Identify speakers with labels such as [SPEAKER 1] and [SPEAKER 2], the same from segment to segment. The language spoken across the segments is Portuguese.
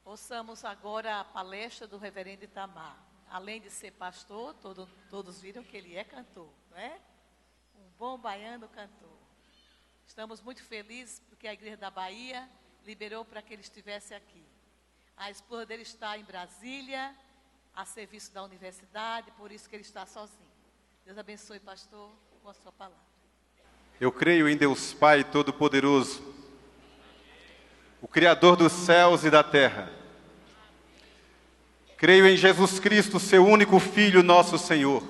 [SPEAKER 1] Ouçamos agora a palestra do reverendo Itamar. Além de ser pastor, todos viram que ele é cantor, não é? Um bom baiano cantor. Estamos muito felizes porque a Igreja da Bahia liberou para que ele estivesse aqui. A esposa dele está em Brasília, a serviço da universidade, por isso que ele está sozinho. Deus abençoe, pastor, com a sua palavra.
[SPEAKER 2] Eu creio em Deus Pai Todo-Poderoso, o Criador dos céus e da terra. Creio em Jesus Cristo, seu único Filho, nosso Senhor,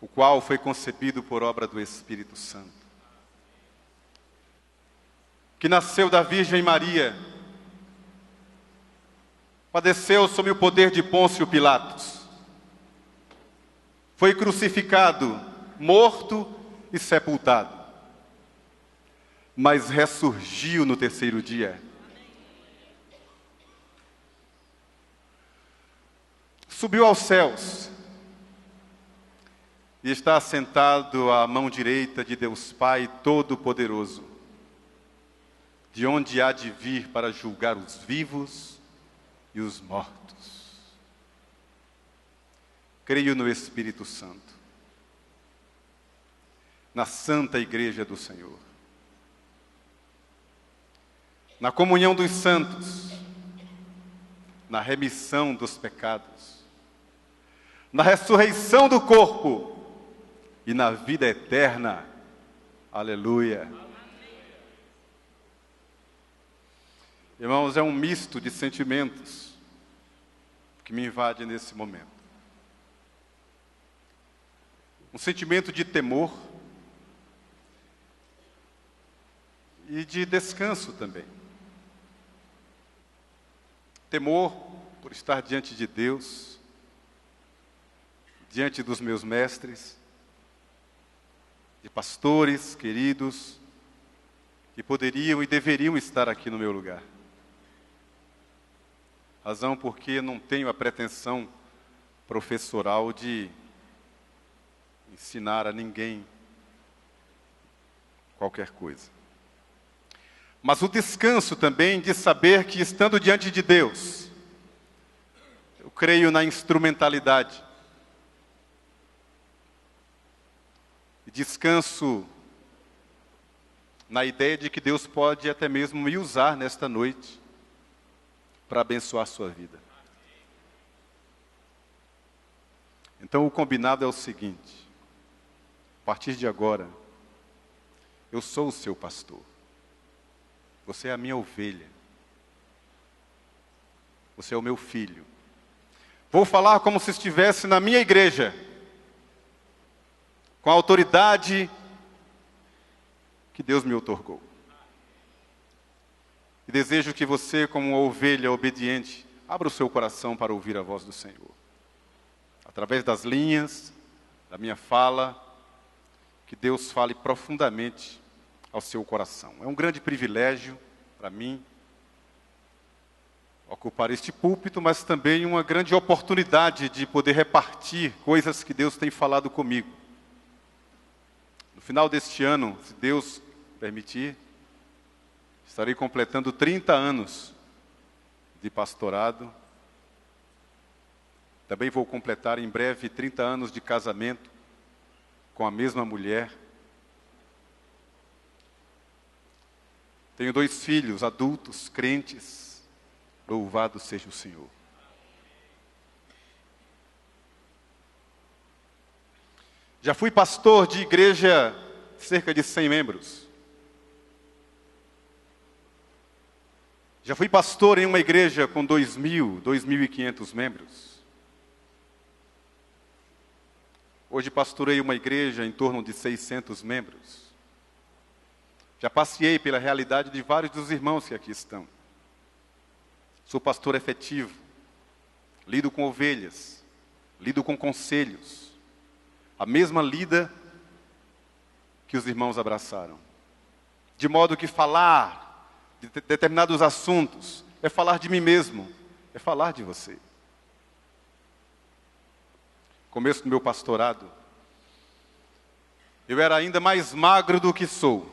[SPEAKER 2] o qual foi concebido por obra do Espírito Santo, que nasceu da Virgem Maria, padeceu sob o poder de Pôncio Pilatos, foi crucificado, morto e sepultado, mas ressurgiu no terceiro dia. Subiu aos céus e está assentado à mão direita de Deus Pai Todo-Poderoso, de onde há de vir para julgar os vivos e os mortos. Creio no Espírito Santo, na Santa Igreja do Senhor, na comunhão dos santos, na remissão dos pecados, na ressurreição do corpo e na vida eterna. Aleluia. Irmãos, é um misto de sentimentos que me invade nesse momento. Um sentimento de temor e de descanso também. Temor por estar diante de Deus, diante dos meus mestres, de pastores queridos, que poderiam e deveriam estar aqui no meu lugar. Razão porque não tenho a pretensão professoral de ensinar a ninguém qualquer coisa. Mas o descanso também de saber que, estando diante de Deus, eu creio na instrumentalidade. Descanso na ideia de que Deus pode até mesmo me usar nesta noite para abençoar a sua vida. Então o combinado é o seguinte: a partir de agora, eu sou o seu pastor. Você é a minha ovelha. Você é o meu filho. Vou falar como se estivesse na minha igreja, com a autoridade que Deus me outorgou. E desejo que você, como uma ovelha obediente, abra o seu coração para ouvir a voz do Senhor. Através das linhas da minha fala, que Deus fale profundamente ao seu coração. É um grande privilégio para mim ocupar este púlpito, mas também uma grande oportunidade de poder repartir coisas que Deus tem falado comigo. No final deste ano, se Deus permitir, estarei completando 30 anos de pastorado. Também vou completar em breve 30 anos de casamento com a mesma mulher. Tenho 2 filhos adultos, crentes. Louvado seja o Senhor. Já fui pastor de igreja, cerca de 100 membros. Já fui pastor em uma igreja com 2.000, 2.500 membros. Hoje pastorei uma igreja em torno de 600 membros. Já passei pela realidade de vários dos irmãos que aqui estão. Sou pastor efetivo. Lido com ovelhas. Lido com conselhos. A mesma lida que os irmãos abraçaram. De modo que falar de determinados assuntos é falar de mim mesmo, é falar de você. Começo do meu pastorado, eu era ainda mais magro do que sou.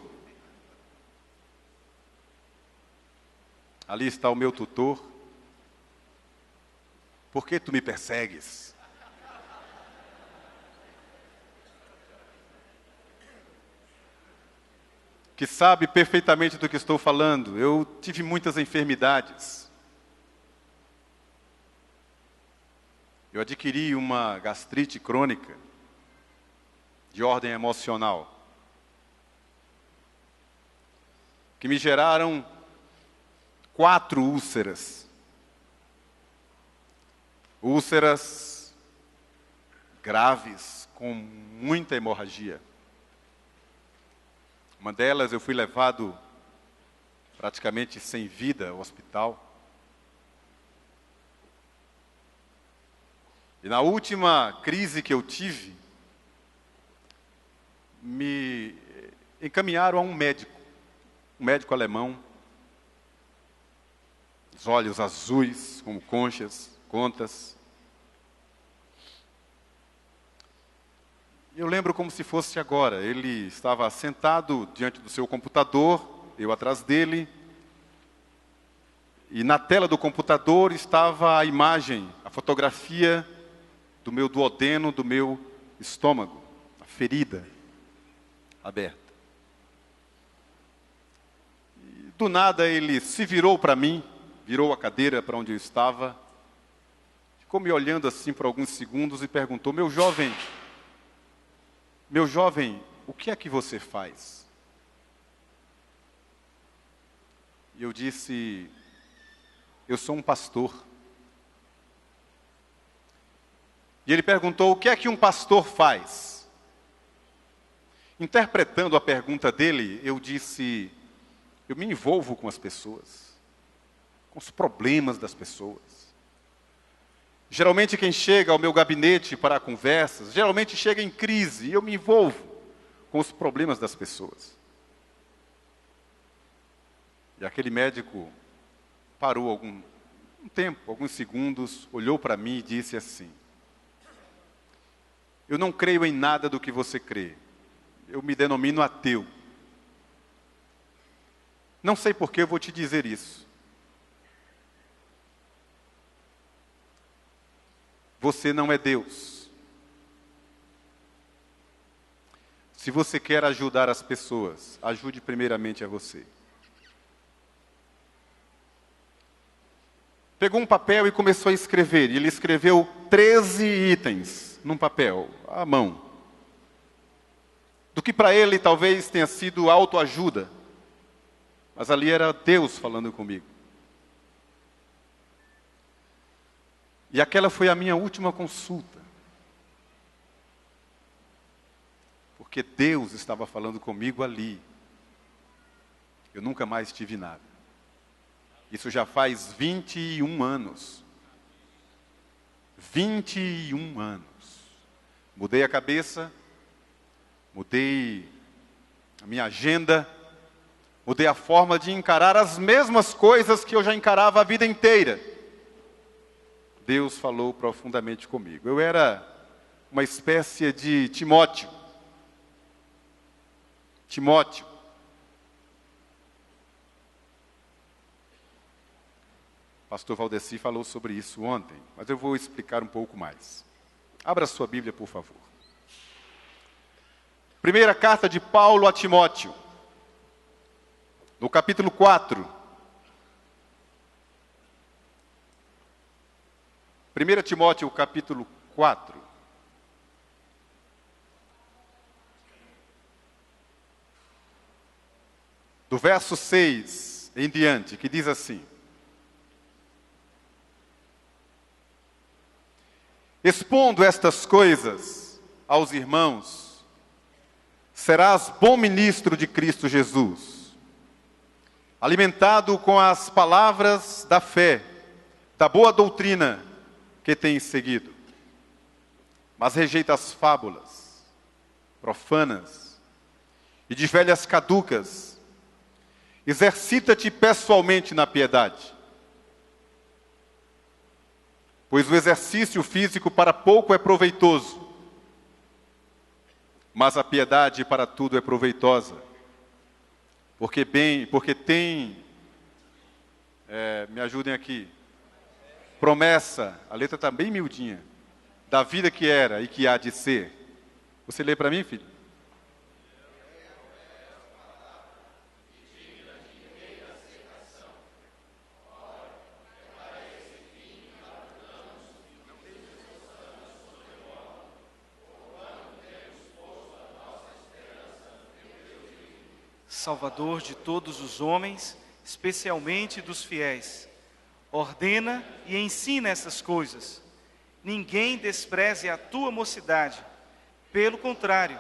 [SPEAKER 2] Ali está o meu tutor. Por que tu me persegues? Que sabe perfeitamente do que estou falando. Eu tive muitas enfermidades. Eu adquiri uma gastrite crônica de ordem emocional, que me geraram 4 úlceras. Úlceras graves, com muita hemorragia. Uma delas eu fui levado praticamente sem vida ao hospital. E na última crise que eu tive, me encaminharam a um médico alemão, os olhos azuis, como contas. Eu lembro como se fosse agora. Ele estava sentado diante do seu computador, eu atrás dele, e na tela do computador estava a imagem, a fotografia do meu duodeno, do meu estômago, a ferida aberta. E do nada ele se virou para mim, virou a cadeira para onde eu estava, ficou me olhando assim por alguns segundos e perguntou: meu jovem, o que é que você faz? E eu disse: eu sou um pastor. E ele perguntou: o que é que um pastor faz? Interpretando a pergunta dele, eu disse: eu me envolvo com as pessoas, com os problemas das pessoas. Geralmente quem chega ao meu gabinete para conversas, geralmente chega em crise, e eu me envolvo com os problemas das pessoas. E aquele médico parou algum tempo, alguns segundos, olhou para mim e disse assim: eu não creio em nada do que você crê. Eu me denomino ateu. Não sei por que eu vou te dizer isso. Você não é Deus. Se você quer ajudar as pessoas, ajude primeiramente a você. Pegou um papel e começou a escrever. E ele escreveu 13 itens num papel, à mão. Do que para ele talvez tenha sido autoajuda. Mas ali era Deus falando comigo. E aquela foi a minha última consulta. Porque Deus estava falando comigo ali. Eu nunca mais tive nada. Isso já faz 21 anos. 21 anos. Mudei a cabeça, mudei a minha agenda, mudei a forma de encarar as mesmas coisas que eu já encarava a vida inteira. Deus falou profundamente comigo. Eu era uma espécie de Timóteo. Pastor Valdeci falou sobre isso ontem, mas eu vou explicar um pouco mais. Abra sua Bíblia, por favor. Primeira carta de Paulo a Timóteo, no capítulo 4. 1 Timóteo, capítulo 4. Do verso 6 em diante, que diz assim: expondo estas coisas aos irmãos, serás bom ministro de Cristo Jesus, alimentado com as palavras da fé, da boa doutrina que tens seguido. Mas rejeita as fábulas profanas e de velhas caducas. Exercita-te pessoalmente na piedade. Pois o exercício físico para pouco é proveitoso, mas a piedade para tudo é proveitosa, porque tem Me ajudem aqui. Promessa, a letra está bem miudinha. Da vida que era e que há de ser. Você lê para mim, filho?
[SPEAKER 3] Salvador de todos os homens, especialmente dos fiéis. Ordena e ensina essas coisas. Ninguém despreze a tua mocidade. Pelo contrário,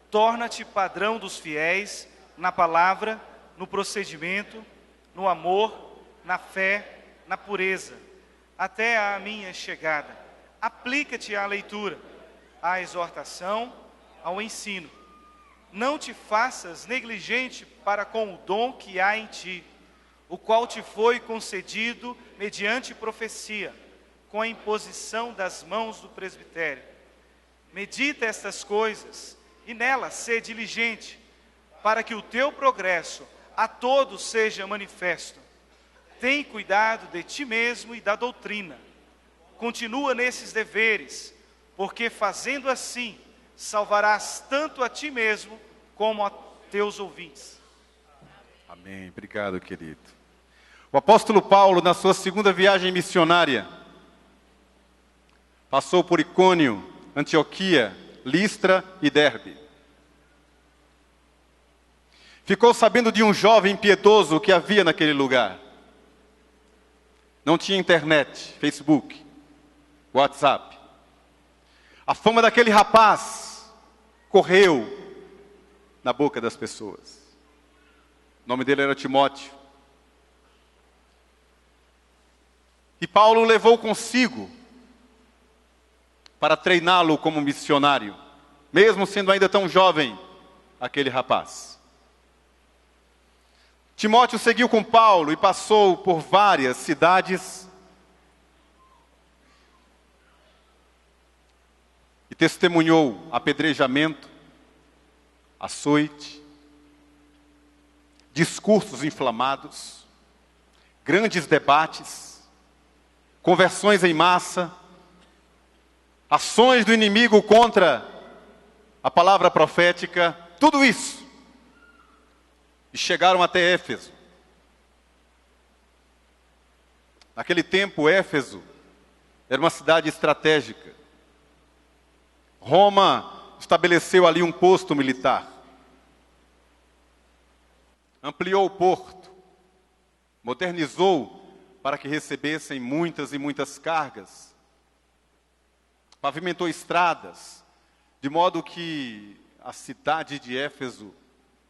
[SPEAKER 3] torna-te padrão dos fiéis na palavra, no procedimento, no amor, na fé, na pureza, até a minha chegada. Aplica-te à leitura, à exortação, ao ensino. Não te faças negligente para com o dom que há em ti, o qual te foi concedido mediante profecia, com a imposição das mãos do presbitério. Medita estas coisas, e nelas sê diligente, para que o teu progresso a todos seja manifesto. Tem cuidado de ti mesmo e da doutrina. Continua nesses deveres, porque fazendo assim, salvarás tanto a ti mesmo, como a teus ouvintes.
[SPEAKER 2] Amém. Obrigado, querido. O apóstolo Paulo, na sua segunda viagem missionária, passou por Icônio, Antioquia, Listra e Derbe. Ficou sabendo de um jovem piedoso que havia naquele lugar. Não tinha internet, Facebook, WhatsApp. A fama daquele rapaz correu na boca das pessoas. O nome dele era Timóteo. E Paulo o levou consigo para treiná-lo como missionário, mesmo sendo ainda tão jovem, aquele rapaz. Timóteo seguiu com Paulo e passou por várias cidades e testemunhou apedrejamento, açoite, discursos inflamados, grandes debates, conversões em massa, ações do inimigo contra a palavra profética, tudo isso. E chegaram até Éfeso. Naquele tempo, Éfeso era uma cidade estratégica. Roma estabeleceu ali um posto militar. Ampliou o porto. Modernizou para que recebessem muitas e muitas cargas. Pavimentou estradas, de modo que a cidade de Éfeso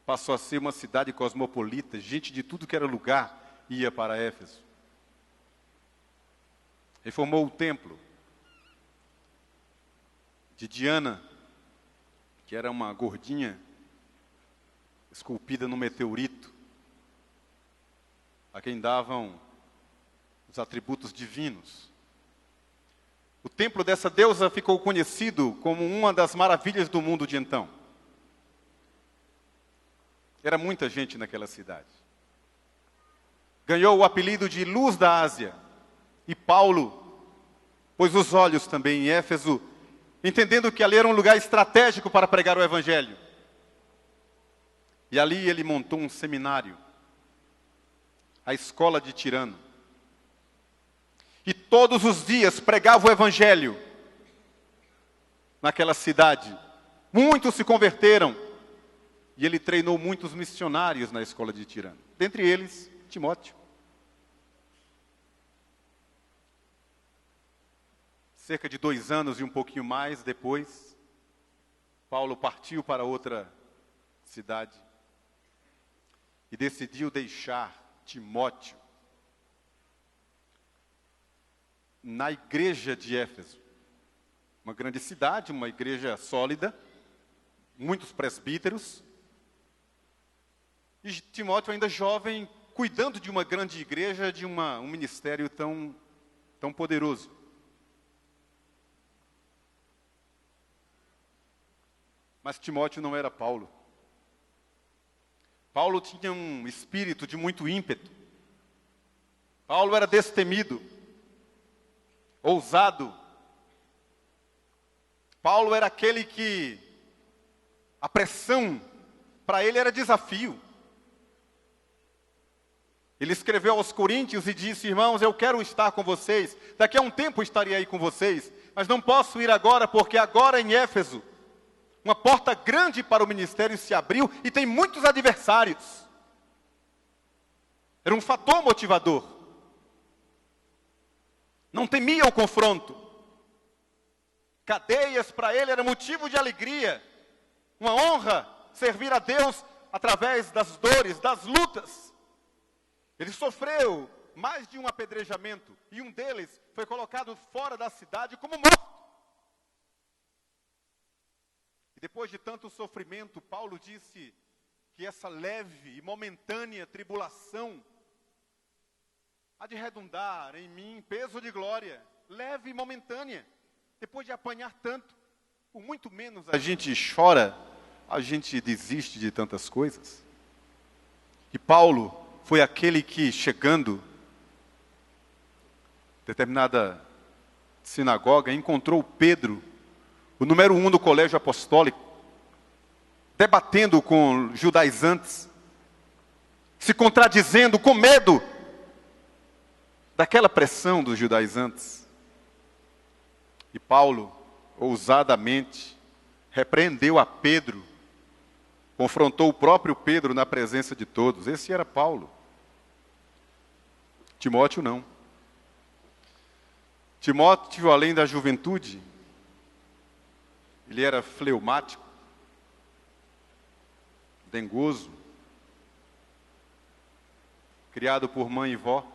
[SPEAKER 2] passou a ser uma cidade cosmopolita. Gente de tudo que era lugar ia para Éfeso. Reformou o templo de Diana, que era uma gordinha esculpida no meteorito, a quem davam os atributos divinos. O templo dessa deusa ficou conhecido como uma das maravilhas do mundo de então. Era muita gente naquela cidade. Ganhou o apelido de Luz da Ásia. E Paulo pôs os olhos também em Éfeso, entendendo que ali era um lugar estratégico para pregar o Evangelho. E ali ele montou um seminário, a escola de Tirano. E todos os dias pregava o Evangelho naquela cidade. Muitos se converteram. E ele treinou muitos missionários na escola de Tirano. Dentre eles, Timóteo. Cerca de 2 anos e um pouquinho mais depois, Paulo partiu para outra cidade e decidiu deixar Timóteo na igreja de Éfeso. Uma grande cidade, uma igreja sólida, muitos presbíteros. E Timóteo, ainda jovem, cuidando de uma grande igreja, de um ministério tão poderoso. Mas Timóteo não era Paulo. Paulo tinha um espírito de muito ímpeto. Paulo era destemido, ousado. Paulo era aquele que a pressão para ele era desafio. Ele escreveu aos Coríntios e disse: irmãos, eu quero estar com vocês, daqui a um tempo estarei aí com vocês, mas não posso ir agora, porque agora em Éfeso, uma porta grande para o ministério se abriu e tem muitos adversários. Era um fator motivador. Não temia o confronto. Cadeias para ele era motivo de alegria. Uma honra servir a Deus através das dores, das lutas. Ele sofreu mais de um apedrejamento e um deles foi colocado fora da cidade como morto. E depois de tanto sofrimento, Paulo disse que essa leve e momentânea tribulação há de redundar em mim peso de glória, leve e momentânea. Depois de apanhar tanto, por muito menos a gente chora, a gente desiste de tantas coisas. E Paulo foi aquele que, chegando em determinada sinagoga, encontrou Pedro, o número 1 do colégio apostólico, debatendo com judaizantes, se contradizendo com medo daquela pressão dos judaizantes. E Paulo, ousadamente, repreendeu a Pedro, confrontou o próprio Pedro na presença de todos. Esse era Paulo. Timóteo não. Timóteo, além da juventude, ele era fleumático, dengoso, criado por mãe e vó,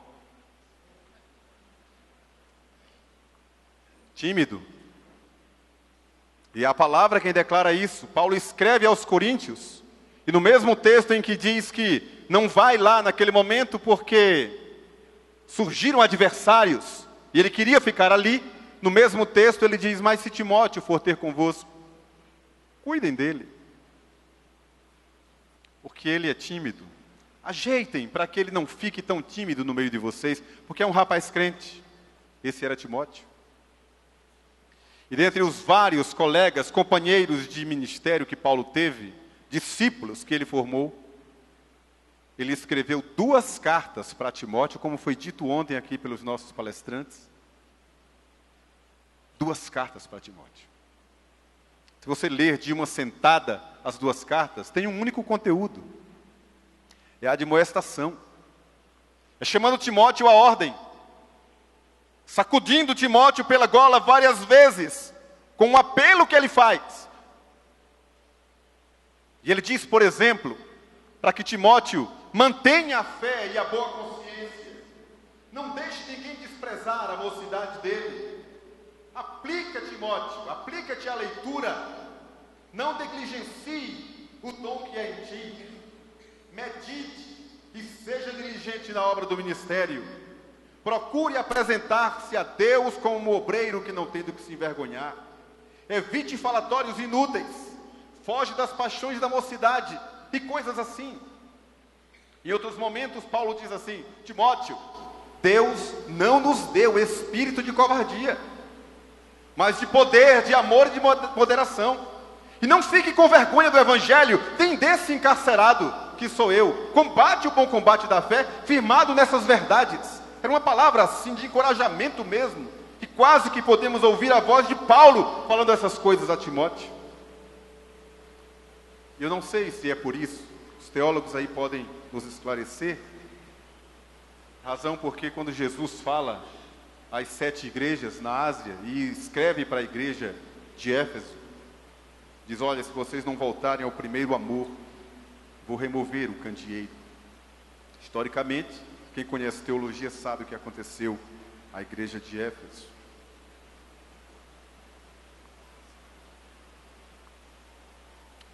[SPEAKER 2] tímido. E a palavra quem declara isso, Paulo escreve aos Coríntios, e no mesmo texto em que diz que não vai lá naquele momento porque surgiram adversários, e ele queria ficar ali, no mesmo texto ele diz: mas se Timóteo for ter convosco, cuidem dele, porque ele é tímido. Ajeitem para que ele não fique tão tímido no meio de vocês, porque é um rapaz crente. Esse era Timóteo. E dentre os vários colegas, companheiros de ministério que Paulo teve, discípulos que ele formou, ele escreveu 2 cartas para Timóteo, como foi dito ontem aqui pelos nossos palestrantes. 2 cartas para Timóteo. Se você ler de uma sentada as 2 cartas, tem um único conteúdo. É a admoestação. É chamando Timóteo à ordem. Sacudindo Timóteo pela gola várias vezes, com um apelo que ele faz. E ele diz, por exemplo, para que Timóteo mantenha a fé e a boa consciência. Não deixe ninguém desprezar a mocidade dele. Aplica, Timóteo, aplica-te à leitura. Não negligencie o dom que é em ti. Medite e seja diligente na obra do ministério. Procure apresentar-se a Deus como um obreiro que não tem do que se envergonhar. Evite falatórios inúteis. Foge das paixões da mocidade e coisas assim. Em outros momentos, Paulo diz assim: Timóteo, Deus não nos deu espírito de covardia, mas de poder, de amor e de moderação. E não fique com vergonha do evangelho, tem desse encarcerado, que sou eu. Combate o bom combate da fé, firmado nessas verdades. Era uma palavra assim de encorajamento mesmo, e quase que podemos ouvir a voz de Paulo falando essas coisas a Timóteo. Eu não sei se é por isso, os teólogos aí podem nos esclarecer, razão porque quando Jesus fala às 7 igrejas na Ásia, e escreve para a igreja de Éfeso, diz: olha, se vocês não voltarem ao primeiro amor, vou remover o candeeiro. Historicamente, quem conhece teologia sabe o que aconteceu à igreja de Éfeso.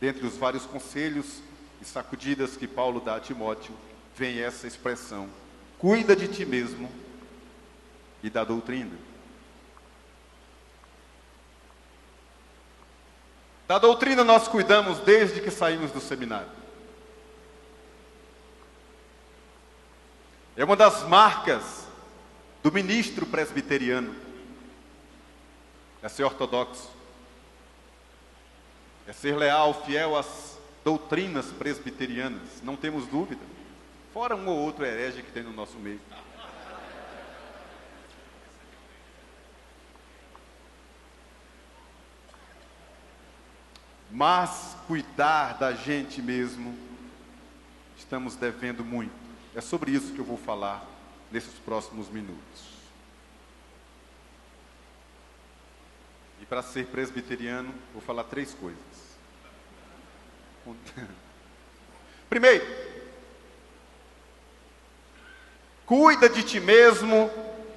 [SPEAKER 2] Dentre os vários conselhos e sacudidas que Paulo dá a Timóteo, vem essa expressão: cuida de ti mesmo e da doutrina. Da doutrina nós cuidamos desde que saímos do seminário. É uma das marcas do ministro presbiteriano. É ser ortodoxo. É ser leal, fiel às doutrinas presbiterianas, não temos dúvida. Fora um ou outro herege que tem no nosso meio. Mas cuidar da gente mesmo, estamos devendo muito. É sobre isso que eu vou falar nesses próximos minutos. E para ser presbiteriano, vou falar 3 coisas. Primeiro, cuida de ti mesmo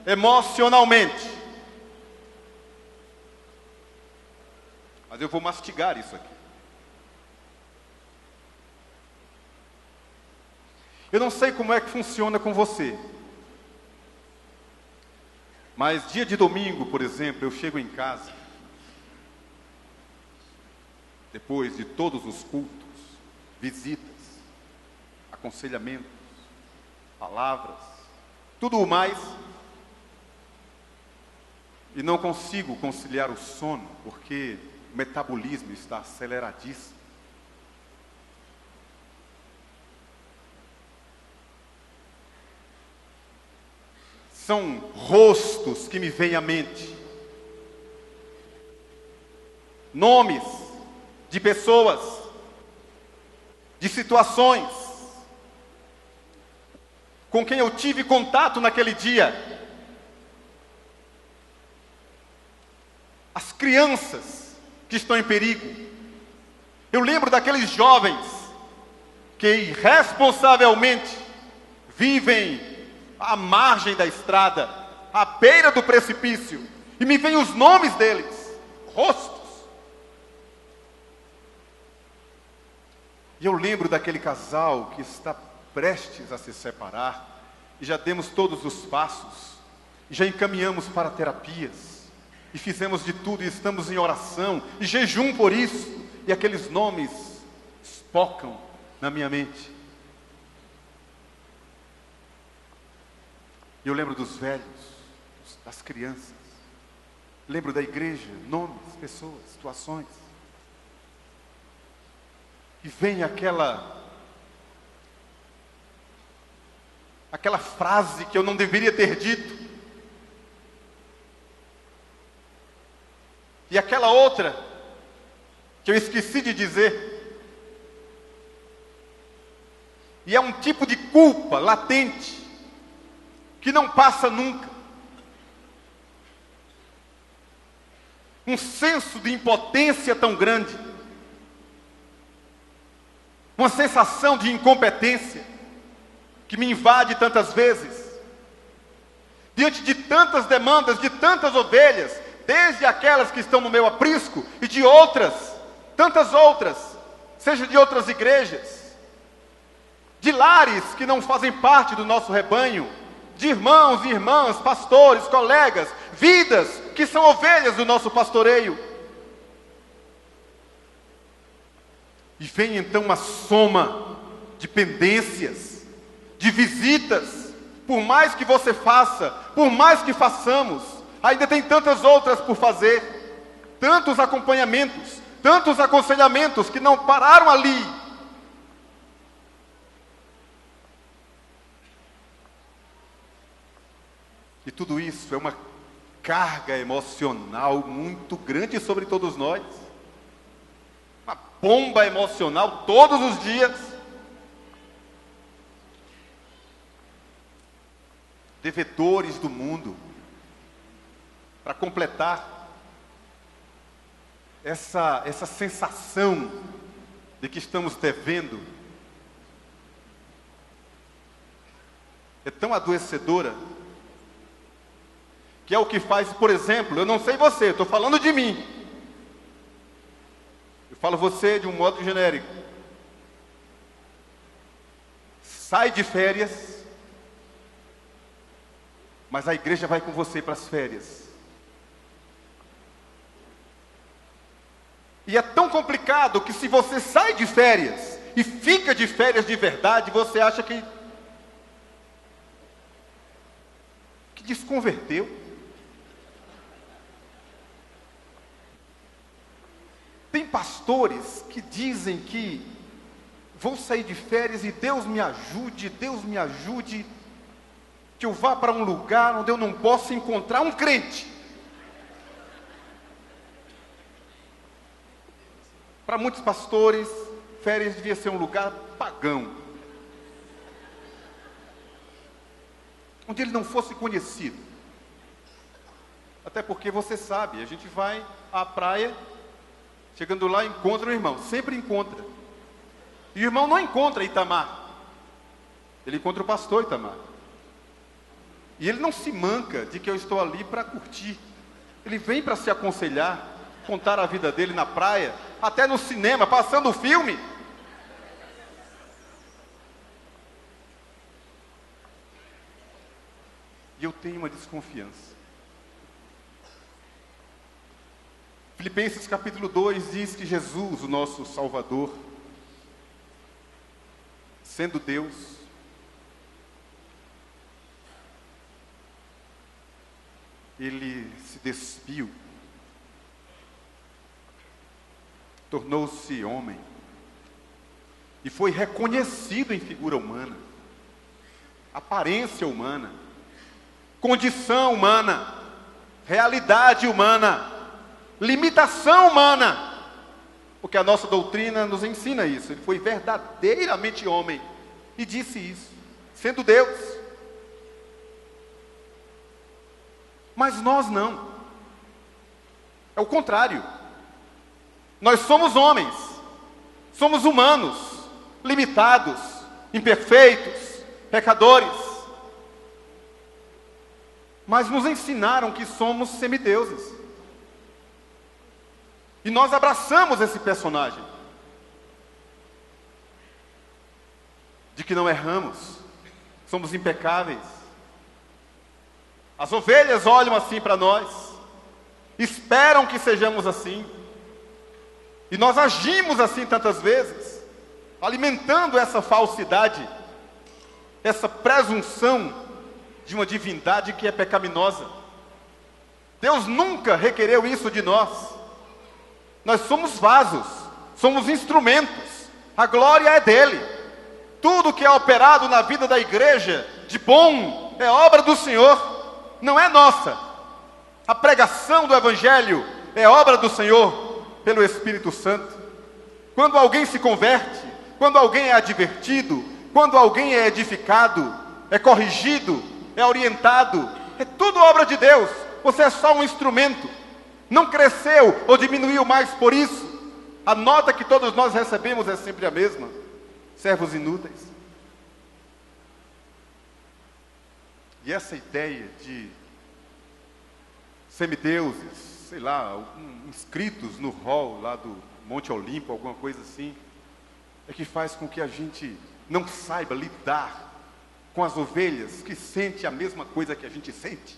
[SPEAKER 2] emocionalmente. Mas eu vou mastigar isso aqui. Eu não sei como é que funciona com você. Mas dia de domingo, por exemplo, eu chego em casa, depois de todos os cultos, visitas, aconselhamentos, palavras, tudo o mais, e não consigo conciliar o sono, porque o metabolismo está aceleradíssimo. São rostos que me vêm à mente, nomes de pessoas, de situações com quem eu tive contato naquele dia. As crianças que estão em perigo. Eu lembro daqueles jovens que irresponsavelmente vivem à margem da estrada, à beira do precipício, e me vêm os nomes deles, rostos. E eu lembro daquele casal que está prestes a se separar, e já demos todos os passos, e já encaminhamos para terapias, e fizemos de tudo, e estamos em oração, e jejum por isso, e aqueles nomes espocam na minha mente. E eu lembro dos velhos, das crianças, lembro da igreja, nomes, pessoas, situações. E vem aquela frase que eu não deveria ter dito. E aquela outra que eu esqueci de dizer. E é um tipo de culpa latente que não passa nunca. Um senso de impotência tão grande. Uma sensação de incompetência que me invade tantas vezes. Diante de tantas demandas, de tantas ovelhas, desde aquelas que estão no meu aprisco e de outras, tantas outras, seja de outras igrejas, de lares que não fazem parte do nosso rebanho, de irmãos e irmãs, pastores, colegas, vidas que são ovelhas do nosso pastoreio. E vem então uma soma de pendências, de visitas, por mais que você faça, por mais que façamos, ainda tem tantas outras por fazer, tantos acompanhamentos, tantos aconselhamentos que não pararam ali. E tudo isso é uma carga emocional muito grande sobre todos nós. Uma bomba emocional todos os dias. Devedores do mundo. Para completar essa sensação de que estamos devendo, é tão adoecedora, que é o que faz, por exemplo, eu não sei você, eu estou falando de mim. Eu falo você de um modo genérico. Sai de férias, mas a igreja vai com você para as férias. E é tão complicado que se você sai de férias e fica de férias de verdade, você acha que que desconverteu. Tem pastores que dizem que vou sair de férias e Deus me ajude, que eu vá para um lugar onde eu não possa encontrar um crente. Para muitos pastores, férias devia ser um lugar pagão, onde ele não fosse conhecido. Até porque você sabe, a gente vai à praia, chegando lá encontra o irmão, sempre encontra. E o irmão não encontra Itamar, ele encontra o pastor Itamar. E ele não se manca de que eu estou ali para curtir. Ele vem para se aconselhar, contar a vida dele na praia, até no cinema, passando o filme. E eu tenho uma desconfiança. Filipenses capítulo 2 diz que Jesus, o nosso Salvador, sendo Deus, ele se despiu, tornou-se homem e foi reconhecido em figura humana, aparência humana, condição humana, realidade humana, limitação humana, porque a nossa doutrina nos ensina isso. Ele foi verdadeiramente homem e disse isso, sendo Deus. Mas nós não, é o contrário. Nós somos homens, somos humanos, limitados, imperfeitos, pecadores, mas nos ensinaram que somos semideuses. E nós abraçamos esse personagem, de que não erramos, somos impecáveis. As ovelhas olham assim para nós, esperam que sejamos assim, e nós agimos assim tantas vezes, alimentando essa falsidade, essa presunção de uma divindade que é pecaminosa. Deus nunca requereu isso de nós. Nós somos vasos, somos instrumentos, a glória é dele. Tudo que é operado na vida da igreja de bom é obra do Senhor, não é nossa. A pregação do Evangelho é obra do Senhor pelo Espírito Santo. Quando alguém se converte, quando alguém é advertido, quando alguém é edificado, é corrigido, é orientado, é tudo obra de Deus. Você é só um instrumento. Não cresceu ou diminuiu mais por isso. A nota que todos nós recebemos é sempre a mesma: servos inúteis. E essa ideia de semideuses, sei lá, inscritos no hall lá do Monte Olimpo, alguma coisa assim, é que faz com que a gente não saiba lidar com as ovelhas que sentem a mesma coisa que a gente sente.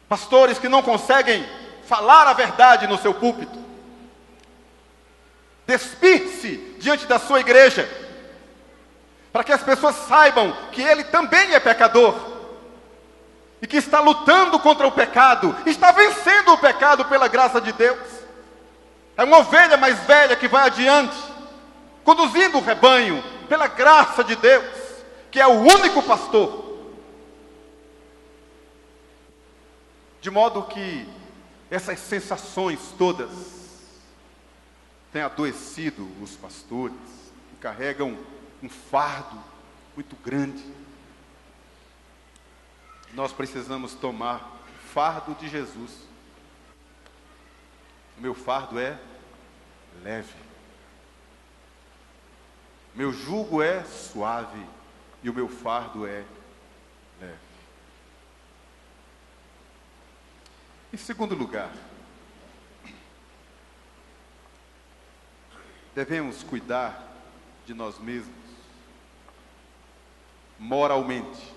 [SPEAKER 2] Pastores que não conseguem falar a verdade no seu púlpito, despir-se diante da sua igreja, para que as pessoas saibam que ele também é pecador, e que está lutando contra o pecado, está vencendo o pecado pela graça de Deus. É uma ovelha mais velha que vai adiante, conduzindo o rebanho pela graça de Deus, que é o único pastor. De modo que essas sensações todas têm adoecido os pastores, que carregam um fardo muito grande. Nós precisamos tomar o fardo de Jesus. O meu fardo é leve, meu jugo é suave e o meu fardo é leve. Em segundo lugar, devemos cuidar de nós mesmos moralmente.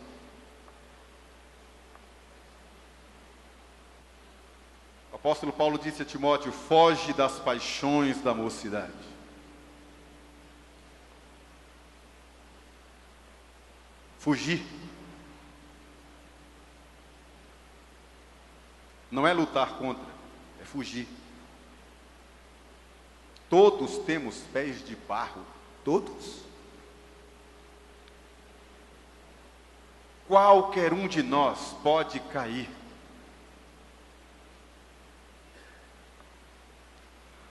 [SPEAKER 2] O apóstolo Paulo disse a Timóteo: foge das paixões da mocidade. Fugir. não é lutar contra, é fugir. Todos temos pés de barro, todos. Qualquer um de nós pode cair.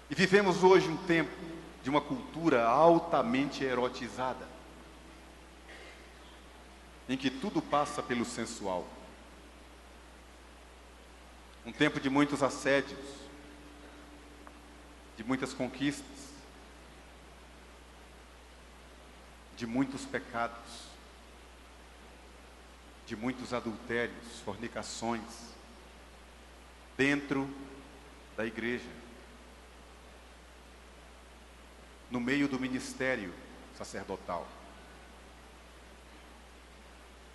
[SPEAKER 2] E vivemos hoje um tempo de uma cultura altamente erotizada, em que tudo passa pelo sensual. Um tempo de muitos assédios, de muitas conquistas, de muitos pecados, de muitos adultérios, fornicações, dentro da igreja, no meio do ministério sacerdotal.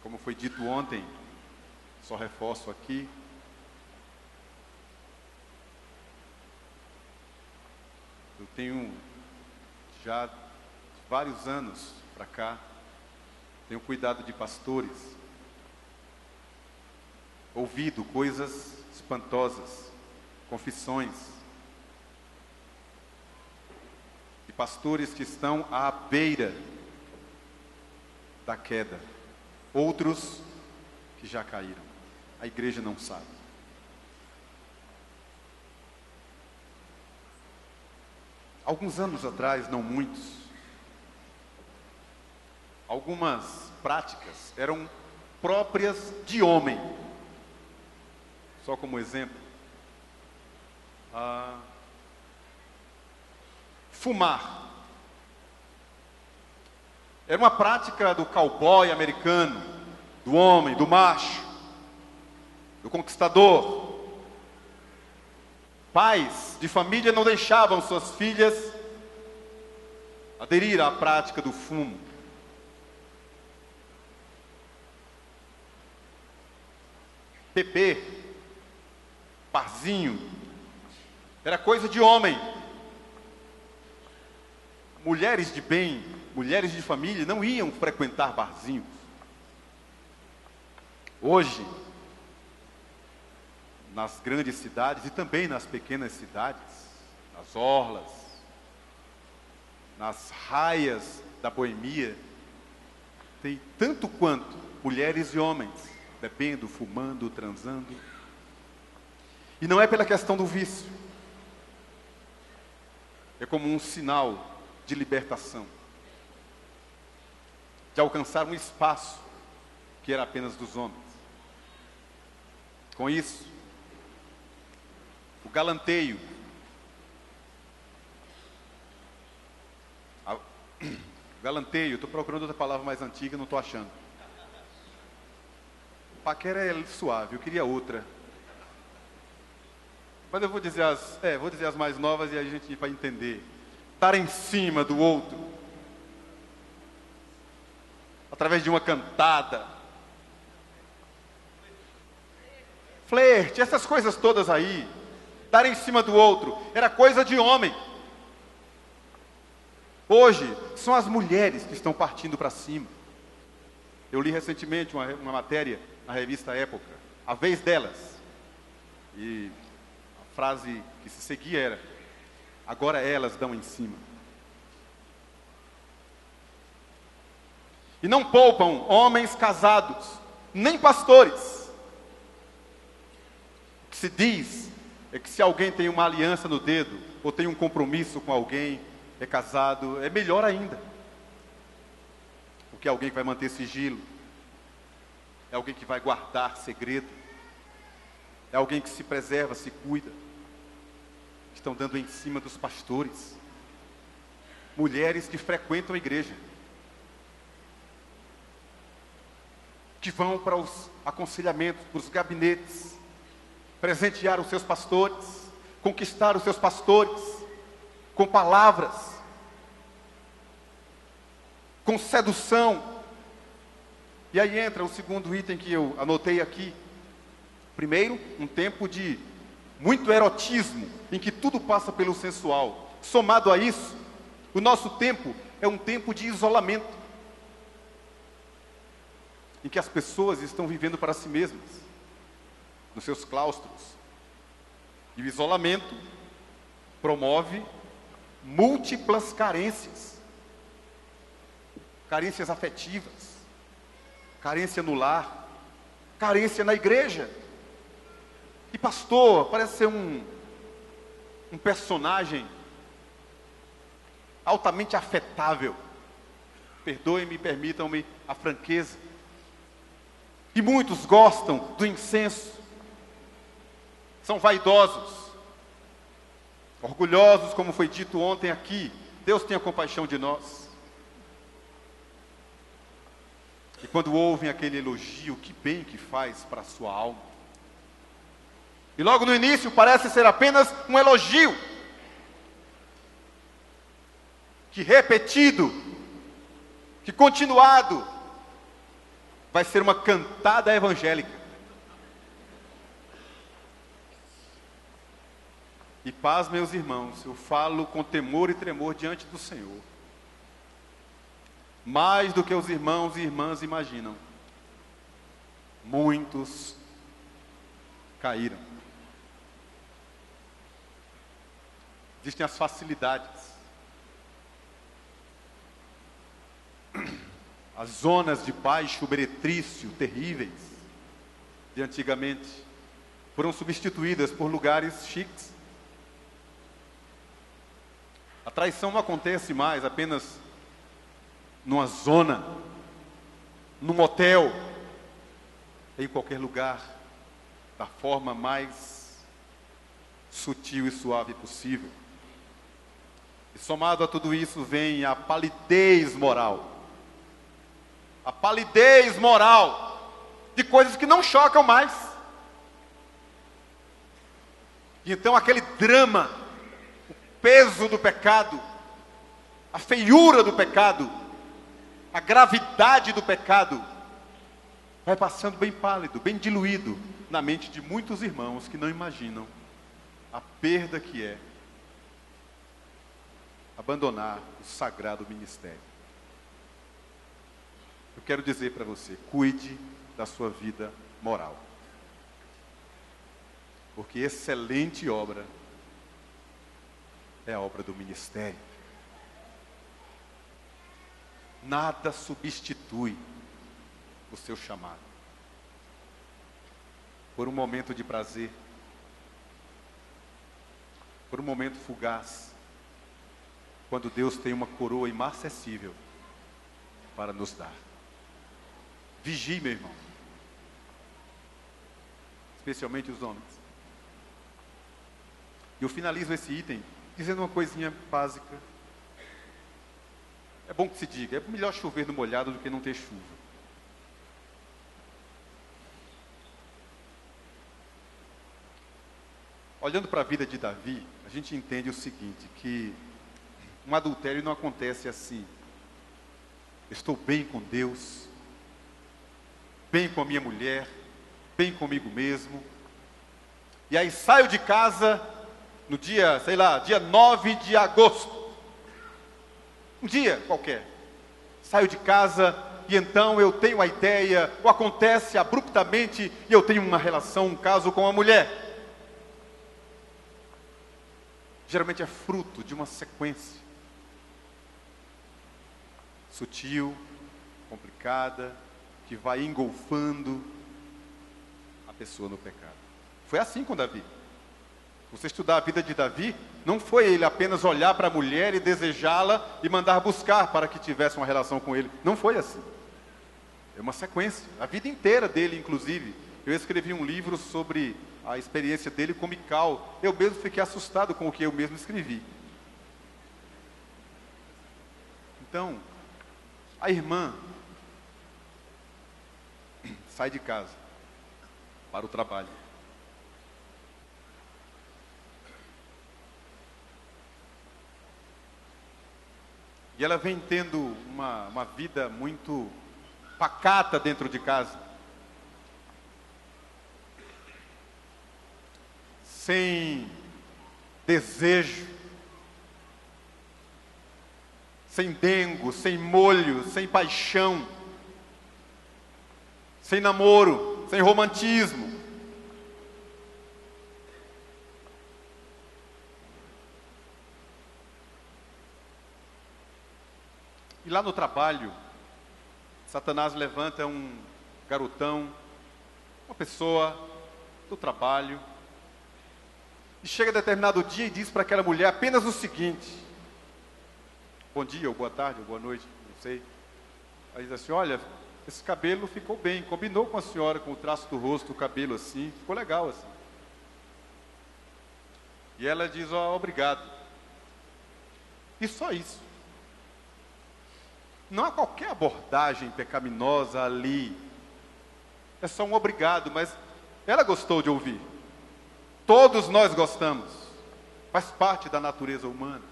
[SPEAKER 2] Como foi dito ontem, só reforço aqui, eu tenho já vários anos para cá, tenho cuidado de pastores, ouvido coisas espantosas, confissões de pastores que estão à beira da queda, outros que já caíram. A igreja não sabe. Alguns anos atrás, não muitos, algumas práticas eram próprias de homem. Só como exemplo, fumar. Era uma prática do cowboy americano, do homem, do macho, do conquistador. Pais de família não deixavam suas filhas aderir à prática do fumo. Beber, barzinho, era coisa de homem. Mulheres de bem, mulheres de família não iam frequentar barzinhos. Hoje, nas grandes cidades e também nas pequenas cidades, nas orlas, nas raias da boemia, tem tanto quanto mulheres e homens bebendo, fumando, transando. E não é pela questão do vício, é como um sinal de libertação, de alcançar um espaço que era apenas dos homens. Com isso, o galanteio, estou procurando outra palavra mais antiga, não estou achando. Paquera é suave, eu queria outra. Mas eu vou dizer as mais novas e a gente vai entender. Estar em cima do outro, através de uma cantada, flerte, essas coisas todas aí, estar em cima do outro, era coisa de homem. Hoje, são as mulheres que estão partindo para cima. Eu li recentemente uma matéria na revista Época, a vez delas, e a frase que se seguia era: agora elas dão em cima. E não poupam homens casados, nem pastores. O que se diz é que se alguém tem uma aliança no dedo, ou tem um compromisso com alguém, é casado, é melhor ainda. Porque é alguém que vai manter sigilo, é alguém que vai guardar segredo, é alguém que se preserva, se cuida. Estão dando em cima dos pastores, mulheres que frequentam a igreja, que vão para os aconselhamentos, para os gabinetes, presentear os seus pastores, conquistar os seus pastores, com palavras, com sedução. E aí entra o segundo item que eu anotei aqui. Primeiro, um tempo de muito erotismo, em que tudo passa pelo sensual. Somado a isso, o nosso tempo é um tempo de isolamento, em que as pessoas estão vivendo para si mesmas, nos seus claustros, E o isolamento promove múltiplas carências. Carências afetivas, carência no lar, carência na igreja. E pastor, parece ser um personagem altamente afetável. Perdoem-me, permitam-me a franqueza. E muitos gostam do incenso. São vaidosos, orgulhosos, como foi dito ontem aqui. Deus tenha compaixão de nós. E quando ouvem aquele elogio, que bem que faz para a sua alma. E logo no início parece ser apenas um elogio, que repetido, que continuado, vai ser uma cantada evangélica. E paz, meus irmãos, eu falo com temor e tremor diante do Senhor. Mais do que os irmãos e irmãs imaginam, muitos caíram. Existem as facilidades, as zonas de baixo meretrício terríveis de antigamente foram substituídas por lugares chiques. A traição não acontece mais apenas numa zona, num hotel, em qualquer lugar, da forma mais sutil e suave possível. E somado a tudo isso vem a palidez moral. A palidez moral de coisas que não chocam mais. E então aquele drama, o peso do pecado, a feiura do pecado, a gravidade do pecado, vai passando bem pálido, bem diluído na mente de muitos irmãos que não imaginam a perda que é abandonar o sagrado ministério. Eu quero dizer para você, cuide da sua vida moral. Porque excelente obra é a obra do ministério. Nada substitui o seu chamado. Por um momento de prazer, por um momento fugaz, quando Deus tem uma coroa imarcessível para nos dar. Vigie, meu irmão. Especialmente os homens. E eu finalizo esse item dizendo uma coisinha básica. É bom que se diga, é melhor chover no molhado do que não ter chuva. Olhando para a vida de Davi, a gente entende o seguinte, que um adultério não acontece assim. Estou bem com Deus, bem com a minha mulher, bem comigo mesmo. E aí saio de casa no dia, dia 9 de agosto. Um dia qualquer. Saio de casa e então eu tenho a ideia, ou acontece abruptamente e eu tenho uma relação, um caso com a mulher. Geralmente é fruto de uma sequência sutil, complicada, que vai engolfando a pessoa no pecado. Foi assim com Davi. Você estudar a vida de Davi, não foi ele apenas olhar para a mulher e desejá-la e mandar buscar para que tivesse uma relação com ele. Não foi assim. É uma sequência. A vida inteira dele, inclusive. Eu escrevi um livro sobre a experiência dele com Mical. Eu mesmo fiquei assustado com o que eu mesmo escrevi. Então, a irmã sai de casa para o trabalho. E ela vem tendo uma vida muito pacata dentro de casa. Sem desejo, sem dengo, sem molho, sem paixão, sem namoro, sem romantismo. E lá no trabalho, Satanás levanta um garotão, uma pessoa do trabalho, e chega determinado dia e diz para aquela mulher apenas o seguinte: bom dia, ou boa tarde, ou boa noite, não sei. Aí diz assim: olha, esse cabelo ficou bem, combinou com a senhora, com o traço do rosto, o cabelo assim, ficou legal assim. E ela diz: ó, obrigado. E só isso. Não há qualquer abordagem pecaminosa ali. É só um obrigado, mas ela gostou de ouvir. Todos nós gostamos. Faz parte da natureza humana.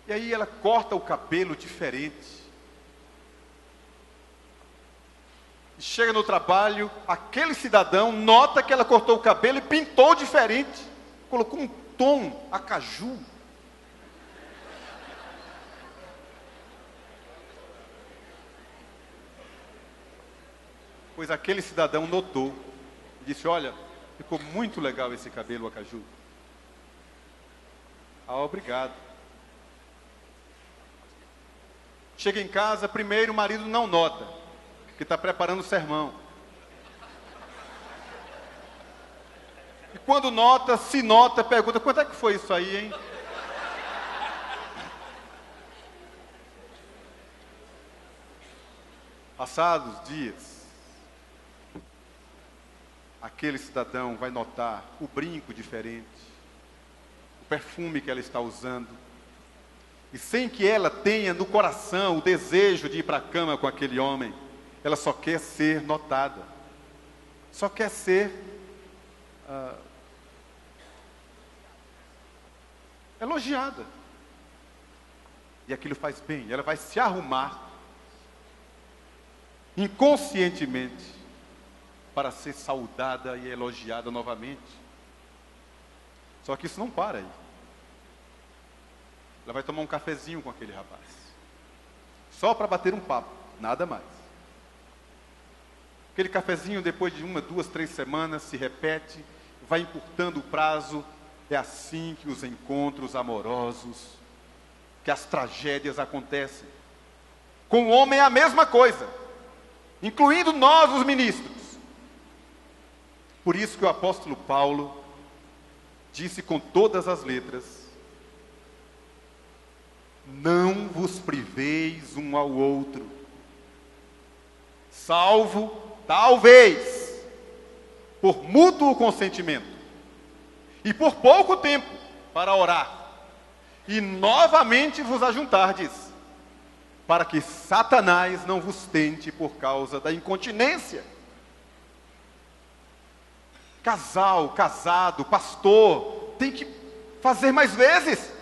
[SPEAKER 2] E aí ela corta o cabelo diferente. E chega no trabalho, aquele cidadão nota que ela cortou o cabelo e pintou diferente. Colocou um tom acaju. Pois aquele cidadão notou e disse: olha, ficou muito legal esse cabelo acaju. Ah, obrigado. Chega em casa, primeiro o marido não nota que está preparando o sermão. E quando nota, se nota, pergunta: quanto é que foi isso aí, hein? Passados dias, aquele cidadão vai notar o brinco diferente, o perfume que ela está usando, e sem que ela tenha no coração o desejo de ir para a cama com aquele homem, ela só quer ser notada, só quer ser elogiada. E aquilo faz bem, ela vai se arrumar inconscientemente para ser saudada e elogiada novamente. Só que isso não para aí. Ela vai tomar um cafezinho com aquele rapaz, só para bater um papo, nada mais. Aquele cafezinho, depois de 1, 2, 3 semanas, se repete, vai encurtando o prazo. É assim que os encontros amorosos, que as tragédias acontecem. Com o homem é a mesma coisa, incluindo nós, os ministros. Por isso que o apóstolo Paulo disse com todas as letras: não vos priveis um ao outro, salvo, talvez, por mútuo consentimento, e por pouco tempo, para orar, e novamente vos ajuntardes, para que Satanás não vos tente por causa da incontinência. Casal, casado, pastor, tem que fazer mais vezes.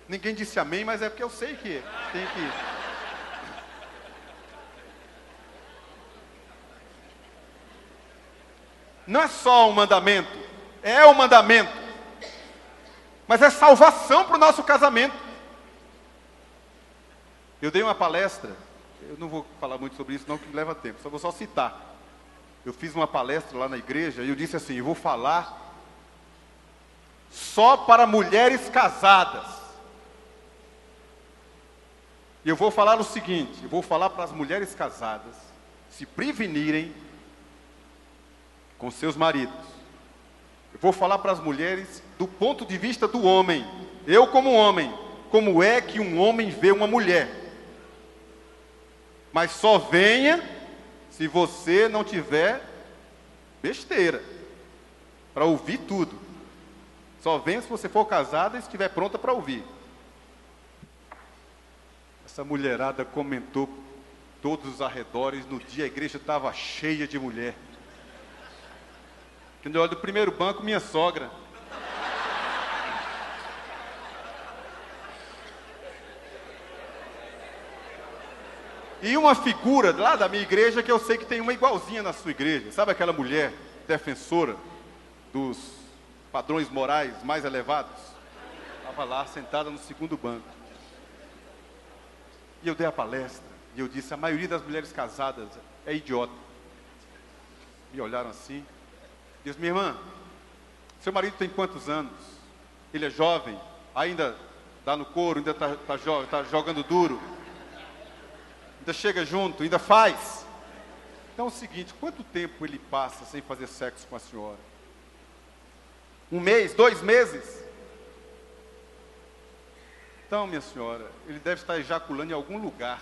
[SPEAKER 2] Ninguém disse amém, mas é porque eu sei que tem que. Não é só um mandamento, é um mandamento, mas é salvação para o nosso casamento. Eu dei uma palestra, eu não vou falar muito sobre isso, não, que leva tempo, só vou citar. Eu fiz uma palestra lá na igreja e eu disse assim: eu vou falar só para mulheres casadas. E eu vou falar o seguinte: eu vou falar para as mulheres casadas se prevenirem com seus maridos. Eu vou falar para as mulheres do ponto de vista do homem. Eu como homem, como é que um homem vê uma mulher? Mas só venha se você não tiver besteira para ouvir tudo. Só venha se você for casada e estiver pronta para ouvir. Essa mulherada comentou todos os arredores. No dia a igreja estava cheia de mulher. Quando eu olho do primeiro banco, minha sogra. E uma figura lá da minha igreja, que eu sei que tem uma igualzinha na sua igreja. Sabe aquela mulher defensora dos padrões morais mais elevados? Estava lá sentada no segundo banco. E eu dei a palestra, e eu disse: a maioria das mulheres casadas é idiota. Me olharam assim. Disse: minha irmã, seu marido tem quantos anos? Ele é jovem? ainda dá no couro, ainda tá jogando duro, ainda chega junto, ainda faz. Então é o seguinte, quanto tempo ele passa sem fazer sexo com a senhora? 1 mês, 2 meses? Então, minha senhora, ele deve estar ejaculando em algum lugar.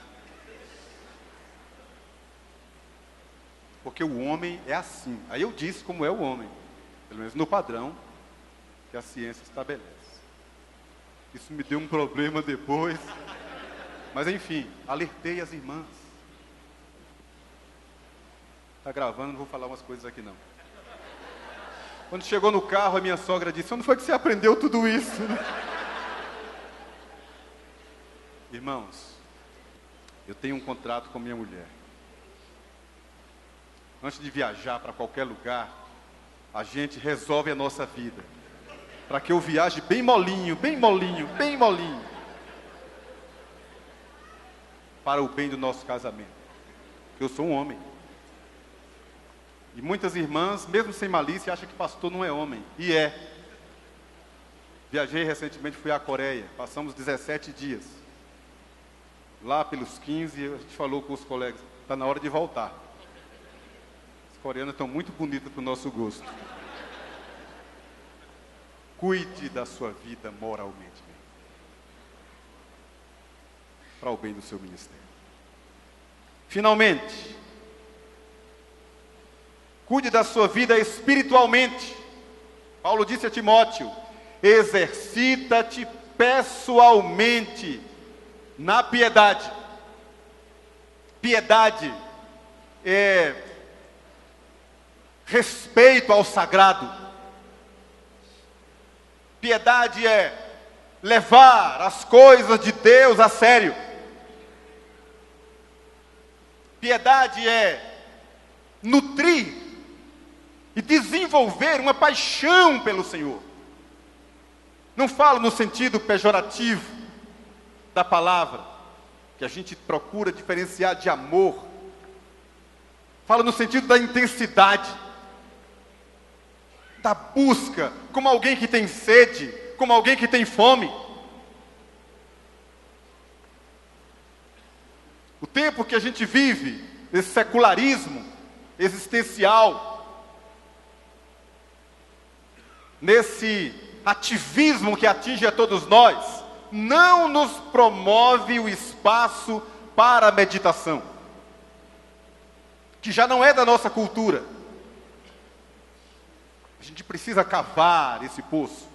[SPEAKER 2] Porque o homem é assim. Aí eu disse como é o homem, pelo menos no padrão que a ciência estabelece. Isso me deu um problema depois. Mas enfim, alertei as irmãs. Está gravando, não vou falar umas coisas aqui não. Quando chegou no carro, a minha sogra disse: onde foi que você aprendeu tudo isso? Irmãos, eu tenho um contrato com minha mulher. Antes de viajar para qualquer lugar, a gente resolve a nossa vida. Para que eu viaje bem molinho, bem molinho, bem molinho. Para o bem do nosso casamento. Porque eu sou um homem. E muitas irmãs, mesmo sem malícia, acham que pastor não é homem. E é. Viajei recentemente, fui à Coreia. Passamos 17 dias. Lá pelos 15, a gente falou com os colegas: está na hora de voltar. As coreanas estão muito bonitas para o nosso gosto. Cuide da sua vida moralmente, para o bem do seu ministério. Finalmente, cuide da sua vida espiritualmente. Paulo disse a Timóteo: exercita-te pessoalmente na piedade. Piedade é respeito ao sagrado. Piedade é levar as coisas de Deus a sério. Piedade é nutrir e desenvolver uma paixão pelo Senhor. Não falo no sentido pejorativo da palavra, que a gente procura diferenciar de amor. Falo no sentido da intensidade, da busca, como alguém que tem sede, como alguém que tem fome. O tempo que a gente vive, esse secularismo existencial, nesse ativismo que atinge a todos nós, não nos promove o espaço para a meditação, que já não é da nossa cultura. A gente precisa cavar esse poço.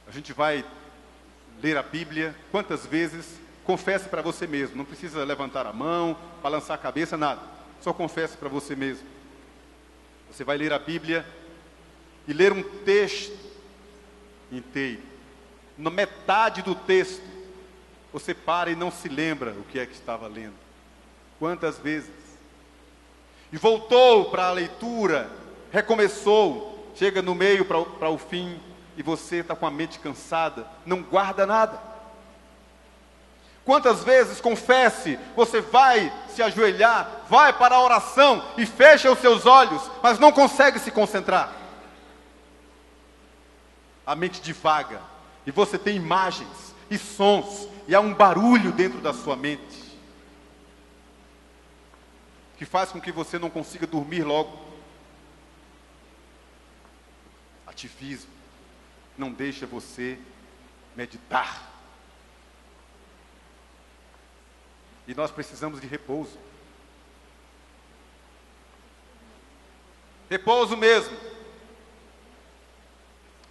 [SPEAKER 2] A gente vai ler a Bíblia quantas vezes? Confesse para você mesmo. Não precisa levantar a mão, balançar a cabeça, nada. Só confesse para você mesmo. Você vai ler a Bíblia e ler um texto inteiro. Na metade do texto, você para e não se lembra o que é que estava lendo. Quantas vezes? E voltou para a leitura, recomeçou, chega no meio para o fim, e você está com a mente cansada, não guarda nada. Quantas vezes, confesse, você vai se ajoelhar, vai para a oração e fecha os seus olhos, mas não consegue se concentrar. A mente divaga, e você tem imagens e sons, e há um barulho dentro da sua mente, que faz com que você não consiga dormir logo. Ativismo não deixa você meditar. E nós precisamos de repouso. Repouso mesmo.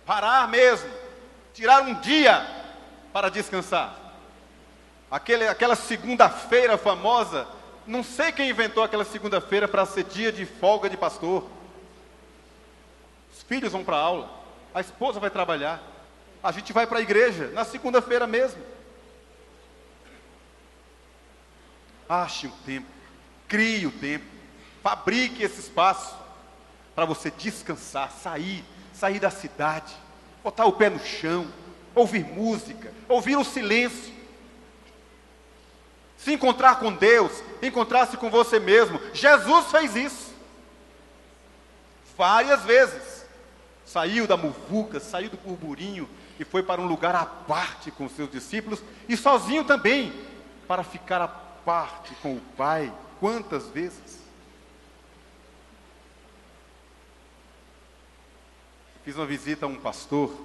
[SPEAKER 2] Parar mesmo. Tirar um dia para descansar. Aquela segunda-feira famosa, não sei quem inventou aquela segunda-feira para ser dia de folga de pastor. Os filhos vão para a aula, a esposa vai trabalhar, a gente vai para a igreja na segunda-feira mesmo. Ache um tempo, crie o tempo, fabrique esse espaço para você descansar, sair da cidade, botar o pé no chão, ouvir música, ouvir o silêncio. Se encontrar com Deus, encontrar-se com você mesmo. Jesus fez isso várias vezes. saiu da muvuca, saiu do burburinho e foi para um lugar à parte com seus discípulos e sozinho também, para ficar à parte com o Pai. Quantas vezes? Fiz uma visita a um pastor,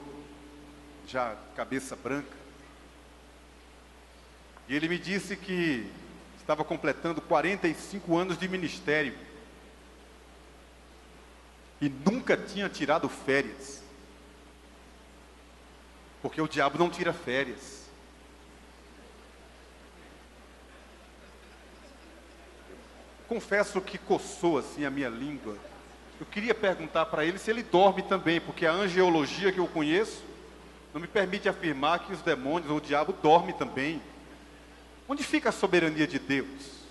[SPEAKER 2] já cabeça branca, e ele me disse que estava completando 45 anos de ministério e nunca tinha tirado férias, porque o diabo não tira férias. Confesso que coçou assim a minha língua. Eu queria perguntar para ele se ele dorme também, porque a angeologia que eu conheço não me permite afirmar que os demônios ou o diabo dormem também. Onde fica a soberania de Deus?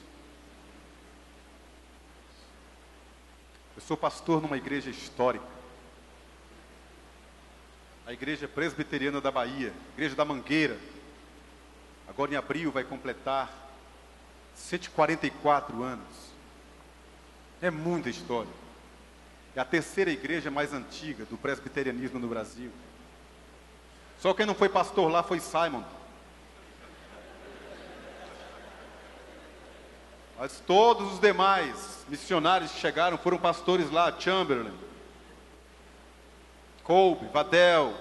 [SPEAKER 2] Eu sou pastor numa igreja histórica, a Igreja Presbiteriana da Bahia, Igreja da Mangueira. Agora em abril vai completar 144 anos. É muita história. É a terceira igreja mais antiga do presbiterianismo no Brasil. Só quem não foi pastor lá foi Simon. Mas todos os demais missionários que chegaram foram pastores lá, Chamberlain, Kolbe, Vadel,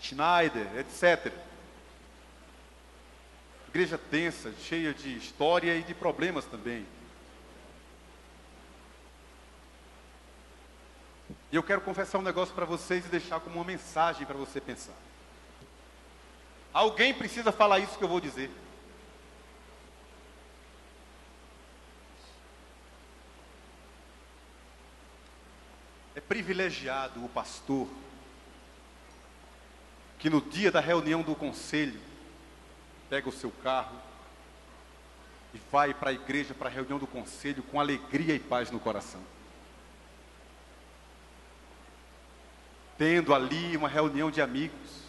[SPEAKER 2] Schneider, etc. Igreja densa, cheia de história e de problemas também. E eu quero confessar um negócio para vocês e deixar como uma mensagem para você pensar. Alguém precisa falar isso que eu vou dizer. É privilegiado o pastor que no dia da reunião do conselho pega o seu carro e vai para a igreja, para a reunião do conselho com alegria e paz no coração. Tendo ali uma reunião de amigos,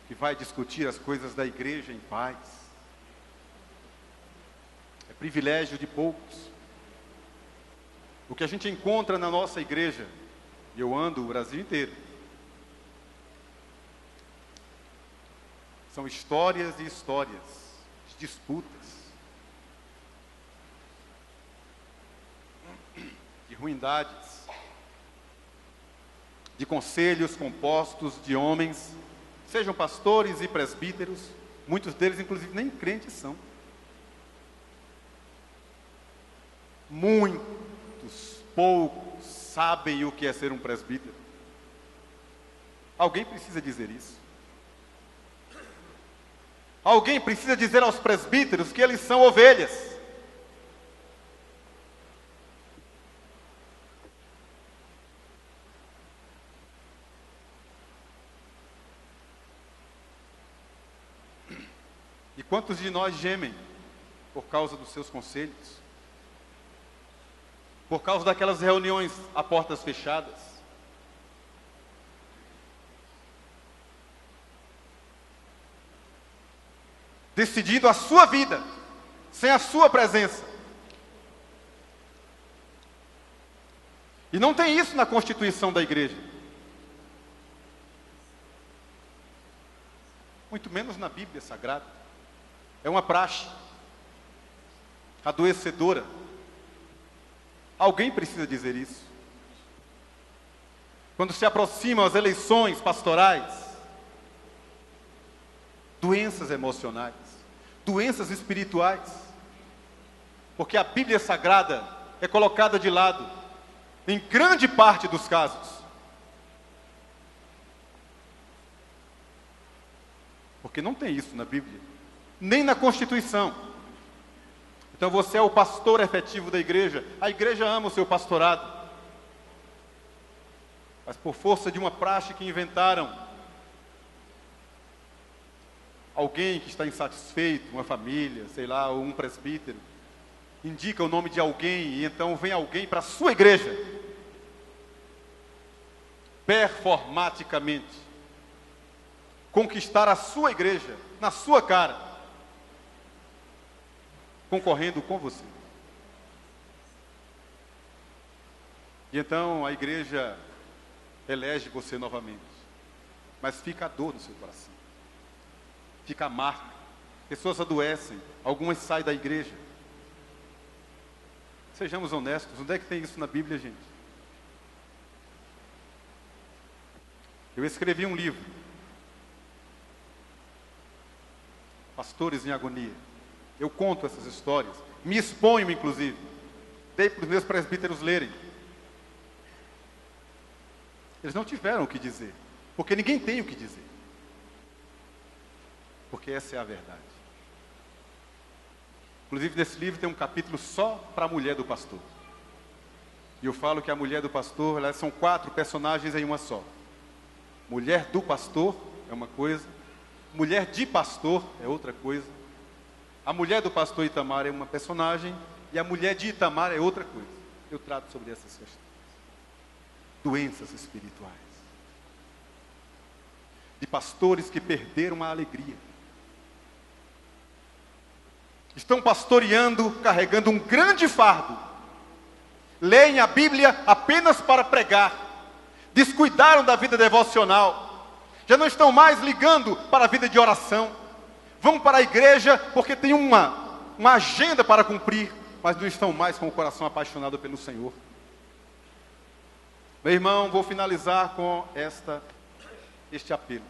[SPEAKER 2] que vai discutir as coisas da igreja em paz. É privilégio de poucos. O que a gente encontra na nossa igreja, e eu ando o Brasil inteiro, são histórias e histórias, disputas, de ruindades, de conselhos compostos de homens, sejam pastores e presbíteros, muitos deles inclusive nem crentes são. Poucos sabem o que é ser um presbítero. Alguém precisa dizer isso. Alguém precisa dizer aos presbíteros que eles são ovelhas. E quantos de nós gemem por causa dos seus conselhos? Por causa daquelas reuniões a portas fechadas? Decidindo a sua vida, sem a sua presença. E não tem isso na Constituição da igreja. Muito menos na Bíblia Sagrada. É uma praxe adoecedora. Alguém precisa dizer isso. Quando se aproximam as eleições pastorais, doenças emocionais, doenças espirituais, porque a Bíblia Sagrada é colocada de lado em grande parte dos casos. Porque não tem isso na Bíblia, nem na Constituição. Então você é o pastor efetivo da igreja, a igreja ama o seu pastorado, mas por força de uma praxe que inventaram, alguém que está insatisfeito, uma família, sei lá, ou um presbítero, indica o nome de alguém, e então vem alguém para a sua igreja, performaticamente, conquistar a sua igreja, na sua cara, concorrendo com você. E então a igreja elege você novamente. Mas fica a dor no seu coração. Fica a marca. Pessoas adoecem. Algumas saem da igreja. Sejamos honestos. Onde é que tem isso na Bíblia, gente? Eu escrevi um livro. Pastores em Agonia. Eu conto essas histórias. Me exponho, inclusive. Dei para os meus presbíteros lerem. Eles não tiveram o que dizer. Porque ninguém tem o que dizer. Porque essa é a verdade. Inclusive, nesse livro tem um capítulo só para a mulher do pastor. E eu falo que a mulher do pastor, elas são 4 personagens em uma só. Mulher do pastor é uma coisa. Mulher de pastor é outra coisa. A mulher do pastor Itamar é uma personagem. E a mulher de Itamar é outra coisa. Eu trato sobre essas questões. Doenças espirituais. De pastores que perderam a alegria. Estão pastoreando, carregando um grande fardo. Leem a Bíblia apenas para pregar. Descuidaram da vida devocional. Já não estão mais ligando para a vida de oração. Vão para a igreja porque tem uma agenda para cumprir, mas não estão mais com o coração apaixonado pelo Senhor. Meu irmão, vou finalizar com este apelo.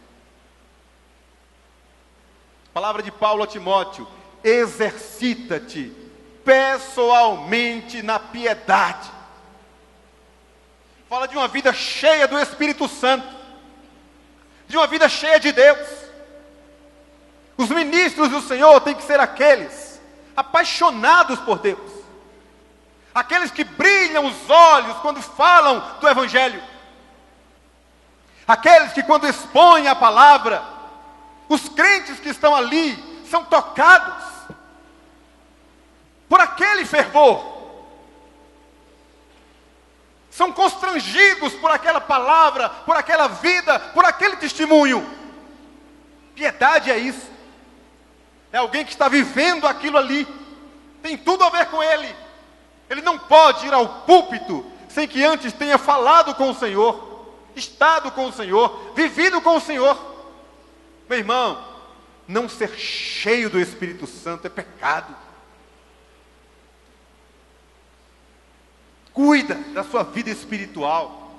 [SPEAKER 2] Palavra de Paulo a Timóteo: exercita-te pessoalmente na piedade. Fala de uma vida cheia do Espírito Santo, de uma vida cheia de Deus. Os ministros do Senhor têm que ser aqueles apaixonados por Deus, aqueles que brilham os olhos quando falam do Evangelho, aqueles que quando expõem a palavra, os crentes que estão ali são tocados por aquele fervor, são constrangidos por aquela palavra, por aquela vida, por aquele testemunho. Piedade é isso. É alguém que está vivendo aquilo ali. Tem tudo a ver com ele. Ele não pode ir ao púlpito sem que antes tenha falado com o Senhor, estado com o Senhor, vivido com o Senhor. Meu irmão, não ser cheio do Espírito Santo é pecado. Cuida da sua vida espiritual.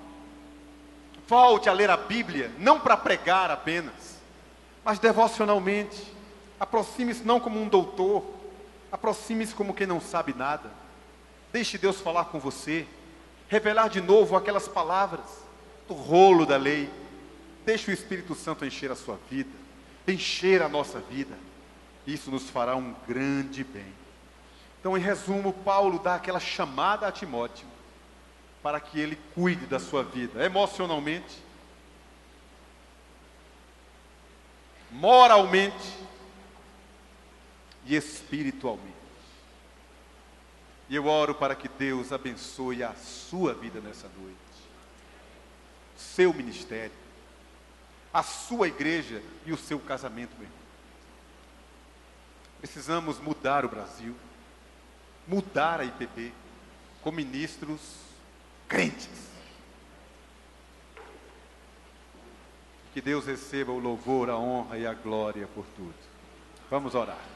[SPEAKER 2] Volte a ler a Bíblia, não para pregar apenas, mas devocionalmente. Aproxime-se não como um doutor, aproxime-se como quem não sabe nada. Deixe Deus falar com você, revelar de novo aquelas palavras do rolo da lei. Deixe o Espírito Santo encher a sua vida, encher a nossa vida. Isso nos fará um grande bem. Então, em resumo, Paulo dá aquela chamada a Timóteo para que ele cuide da sua vida emocionalmente, moralmente e espiritualmente. E eu oro para que Deus abençoe a sua vida nessa noite, seu ministério, a sua igreja e o seu casamento, meu irmão. Precisamos mudar o Brasil, mudar a IPB com ministros crentes. Que Deus receba o louvor, a honra e a glória por tudo. Vamos orar.